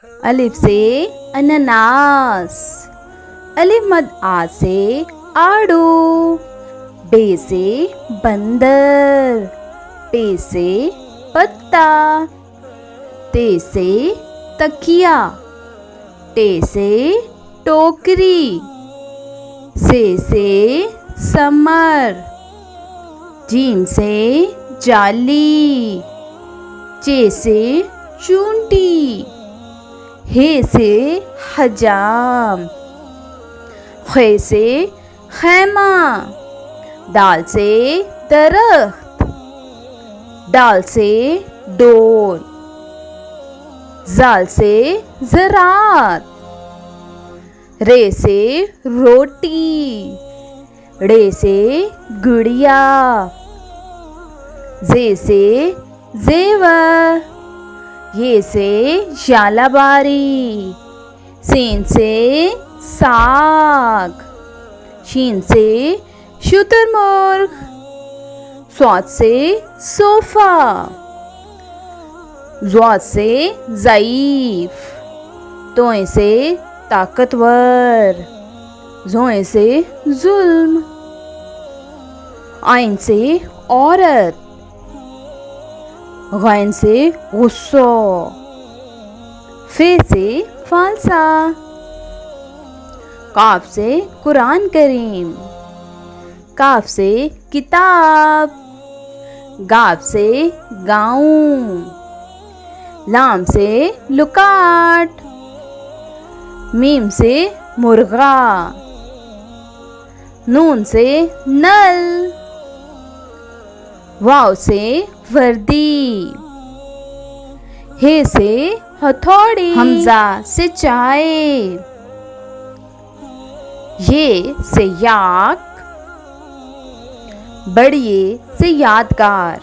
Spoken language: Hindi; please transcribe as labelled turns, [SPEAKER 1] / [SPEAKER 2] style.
[SPEAKER 1] अलिफ से अनानास। अलिफ मद आ से आड़ू। बे से बंदर। पे से पत्ता। ते से तकिया। टे से टोकरी। से समर। जीम से जाली। चे से चूंटी। हे से हजाम। खे से खैमा। दाल से दरख्त। डाल से डोर। जाल से ज़रात। रे से रोटी। ड़े से गुड़िया। जे से जेवर। ये से झालाबारी। सीन से साग। शीन से शुतुरमुर्ग। स्वाद से सोफा। ज़्वाद से ज़ईफ। तोए से ताकतवर। ज़ोए से जुल्म। आइन से औरत। गैन से गुस्सा। फे से फालसा। काफ से कुरान करीम। काफ से किताब। गाफ से गाँव। लाम से लुकाट। मीम से मुर्गा। नून से नल। वाव से वर्दी। हे से हथौड़ी। हमजा से चाय। ये से याक। बड़िए से यादगार।